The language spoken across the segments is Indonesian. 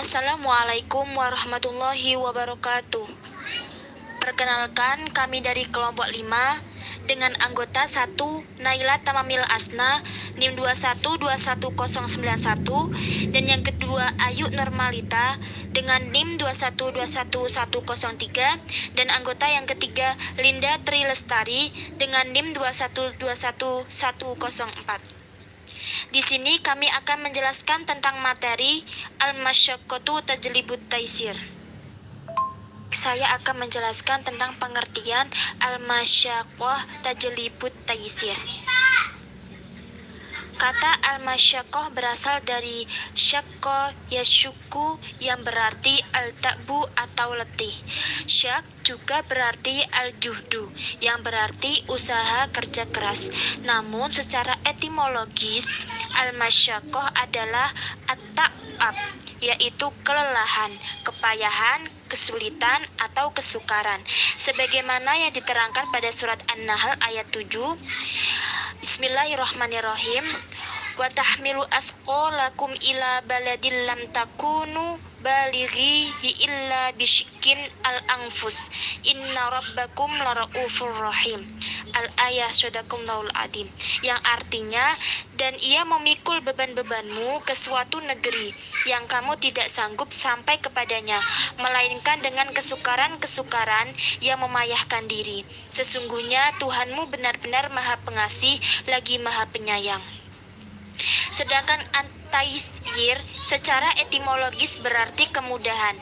Assalamualaikum warahmatullahi wabarakatuh. Perkenalkan, kami dari kelompok 5 dengan anggota 1 Naila Tamamil Asna NIM 2121091 dan yang kedua Ayu Normalita dengan NIM 2121103 dan anggota yang ketiga Linda Trilestari dengan NIM 2121104. Di sini kami akan menjelaskan tentang materi Al-Masyaqqatu Tajlibut Taisir. Saya akan menjelaskan tentang pengertian Al-Masyaqqah Tajlibut Taisir. Kata al-masyaqqah berasal dari syaqqa yasyukku yang berarti al-ta'bu atau letih. Syak juga berarti al-juhdu yang berarti usaha kerja keras. Namun secara etimologis al-masyaqqah adalah at-ta'ab, yaitu kelelahan, kepayahan, kesulitan atau kesukaran. Sebagaimana yang diterangkan pada surat An-Nahl ayat 7. Bismillahirrahmanirrahim. Wa tahmilu asqalakum ila baladil lam takunu balighihi illa bisyikkin al-anfus. Inna rabbakum laraufur rahim. Al-ayah sadaqallahul adim. Yang artinya, dan ia memikul beban-bebanmu ke suatu negeri yang kamu tidak sanggup sampai kepadanya, melainkan dengan kesukaran-kesukaran yang memayahkan diri. Sesungguhnya Tuhanmu benar-benar Maha Pengasih lagi Maha Penyayang. Sedangkan taisir secara etimologis berarti kemudahan.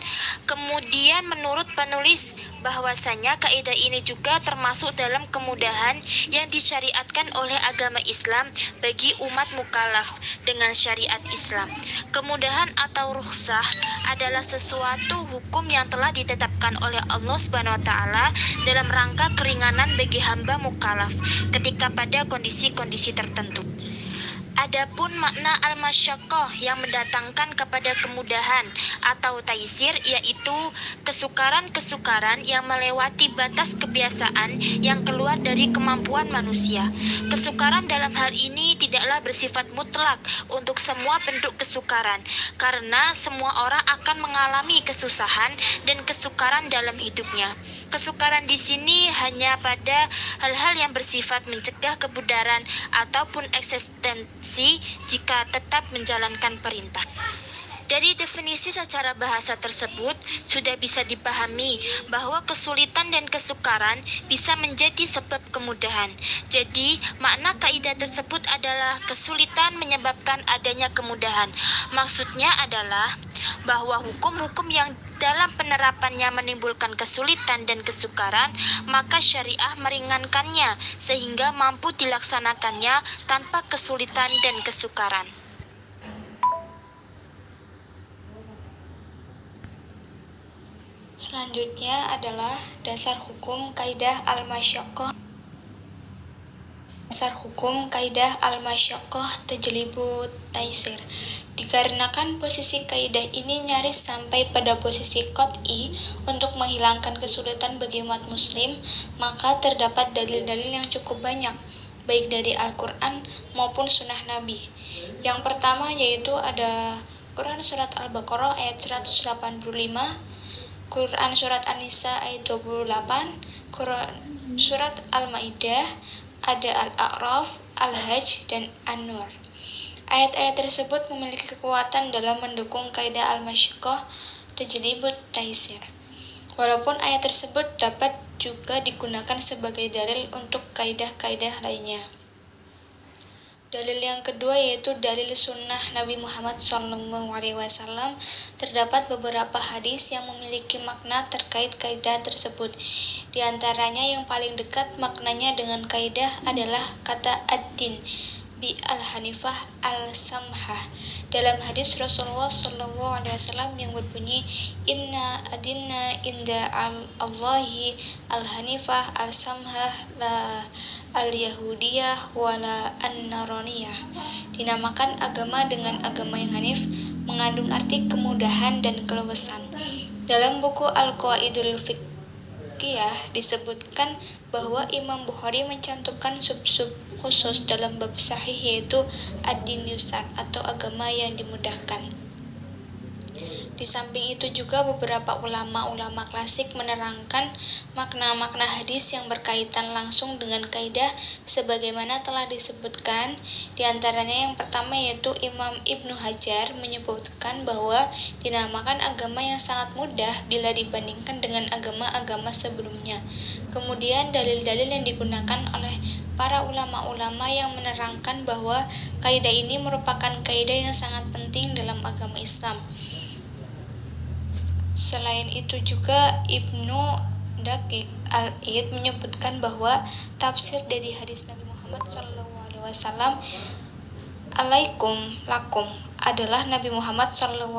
Kemudian menurut penulis bahwasanya kaidah ini juga termasuk dalam kemudahan yang disyariatkan oleh agama Islam bagi umat mukallaf dengan syariat Islam. Kemudahan atau rukhsah adalah sesuatu hukum yang telah ditetapkan oleh Allah Subhanahu wa taala dalam rangka keringanan bagi hamba mukallaf ketika pada kondisi-kondisi tertentu. Adapun makna al-masyaqqah yang mendatangkan kepada kemudahan atau taisir, yaitu kesukaran-kesukaran yang melewati batas kebiasaan yang keluar dari kemampuan manusia. Kesukaran dalam hal ini tidaklah bersifat mutlak untuk semua bentuk kesukaran, karena semua orang akan mengalami kesusahan dan kesukaran dalam hidupnya. Kesukaran di sini hanya pada hal-hal yang bersifat mencegah kebudaran ataupun eksistensi jika tetap menjalankan perintah. Dari definisi secara bahasa tersebut sudah bisa dipahami bahwa kesulitan dan kesukaran bisa menjadi sebab kemudahan. Jadi, makna kaidah tersebut adalah kesulitan menyebabkan adanya kemudahan. Maksudnya adalah bahwa hukum-hukum yang dalam penerapannya menimbulkan kesulitan dan kesukaran, maka syariah meringankannya sehingga mampu dilaksanakannya tanpa kesulitan dan kesukaran. Selanjutnya adalah dasar hukum kaidah al-masyaqqah. Dasar hukum kaidah al-masyaqqah tajlibut taisir. Dikarenakan posisi kaidah ini nyaris sampai pada posisi qat'i untuk menghilangkan kesulitan bagi umat muslim, maka terdapat dalil-dalil yang cukup banyak, baik dari Al-Quran maupun sunnah Nabi. Yang pertama yaitu ada Quran surat Al-Baqarah ayat 185, Quran surat An-Nisa ayat 28, Quran surat Al-Maidah, ada Al-A'raf, Al-Hajj, dan An-Nur. Ayat-ayat tersebut memiliki kekuatan dalam mendukung kaidah al-masyaqqah tajlibut taisir. Walaupun ayat tersebut dapat juga digunakan sebagai dalil untuk kaidah-kaidah lainnya. Dalil yang kedua yaitu dalil sunnah Nabi Muhammad SAW. Terdapat beberapa hadis yang memiliki makna terkait kaidah tersebut. Di antaranya yang paling dekat maknanya dengan kaidah adalah kata ad-din bi al-hanifah al-samhah dalam hadis Rasulullah SAW yang berbunyi inna adinna inda Allahi al-hanifah al-samhah la al-yahudiyah wala an-naraniyah. Dinamakan agama dengan agama yang hanif mengandung arti kemudahan dan keluasan. Dalam buku Al-Qawaidul Fiqhiyah disebutkan bahwa Imam Bukhari mencantumkan sub-sub khusus dalam bab sahih yaitu ad-din yusar atau agama yang dimudahkan. Di samping itu juga beberapa ulama-ulama klasik menerangkan makna-makna hadis yang berkaitan langsung dengan kaidah sebagaimana telah disebutkan. Di antaranya yang pertama yaitu Imam Ibnu Hajar menyebutkan bahwa dinamakan agama yang sangat mudah bila dibandingkan dengan agama-agama sebelumnya. Kemudian dalil-dalil yang digunakan oleh para ulama-ulama yang menerangkan bahwa kaidah ini merupakan kaidah yang sangat penting dalam agama Islam. Selain itu juga Ibnu Daqiq Al-Id menyebutkan bahwa tafsir dari hadis Nabi Muhammad SAW alaikum lakum adalah Nabi Muhammad SAW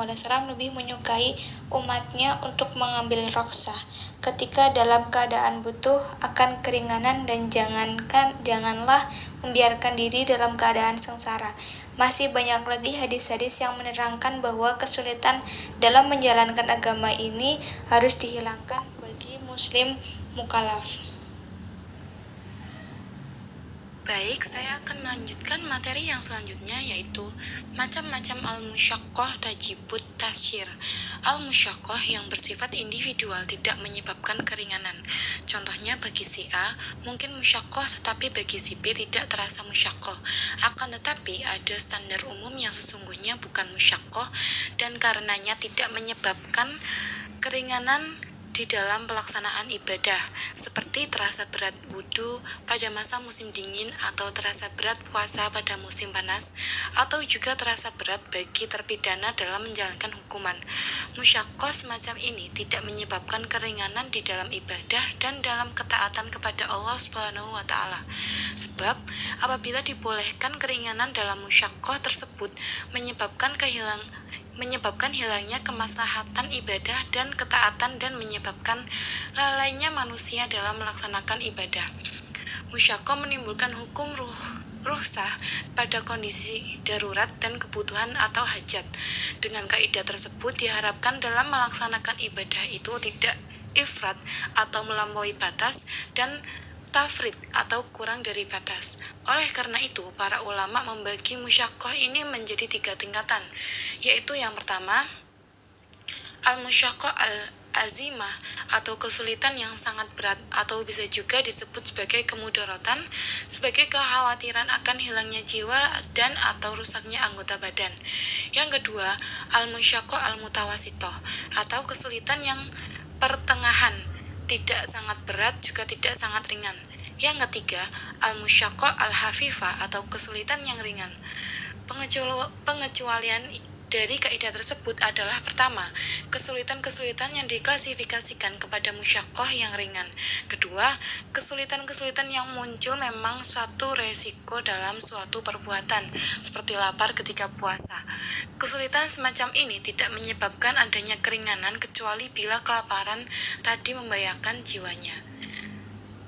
lebih menyukai umatnya untuk mengambil rukhsah ketika dalam keadaan butuh akan keringanan dan janganlah membiarkan diri dalam keadaan sengsara. Masih banyak lagi hadis-hadis yang menerangkan bahwa kesulitan dalam menjalankan agama ini harus dihilangkan bagi muslim mukallaf. Baik, saya akan melanjutkan materi yang selanjutnya yaitu macam-macam al-musyaqqah tajibut tasyir. Al-musyaqqah yang bersifat individual tidak menyebabkan keringanan. Contohnya bagi si A mungkin musyaqqah tetapi bagi si B tidak terasa musyaqqah. Akan tetapi ada standar umum yang sesungguhnya bukan musyaqqah dan karenanya tidak menyebabkan keringanan di dalam pelaksanaan ibadah, seperti terasa berat wudhu pada masa musim dingin atau terasa berat puasa pada musim panas, atau juga terasa berat bagi terpidana dalam menjalankan hukuman. Musyaqqah semacam ini tidak menyebabkan keringanan di dalam ibadah dan dalam ketaatan kepada Allah Subhanahu wa Ta'ala. Sebab apabila dibolehkan keringanan dalam musyaqqah tersebut menyebabkan hilangnya kemaslahatan ibadah dan ketaatan dan menyebabkan lalainya manusia dalam melaksanakan ibadah. Musyaqqah menimbulkan hukum rukhsah pada kondisi darurat dan kebutuhan atau hajat. Dengan kaidah tersebut diharapkan dalam melaksanakan ibadah itu tidak ifrat atau melampaui batas dan tafrid atau kurang dari batas. Oleh karena itu, para ulama membagi musyaqqah ini menjadi 3 tingkatan, yaitu yang pertama, al-musyaqqah al-azimah atau kesulitan yang sangat berat atau bisa juga disebut sebagai kemudaratan, sebagai kekhawatiran akan hilangnya jiwa dan atau rusaknya anggota badan. Yang kedua, al-musyaqqah al-mutawasithah atau kesulitan yang pertengahan, tidak sangat berat juga tidak sangat ringan. Yang ketiga, al-musyaqqah al-hafifah atau kesulitan yang ringan. Pengecualian dari kaidah tersebut adalah pertama, kesulitan-kesulitan yang diklasifikasikan kepada musyaqqah yang ringan. Kedua, kesulitan-kesulitan yang muncul memang suatu resiko dalam suatu perbuatan, seperti lapar ketika puasa. Kesulitan semacam ini tidak menyebabkan adanya keringanan kecuali bila kelaparan tadi membahayakan jiwanya.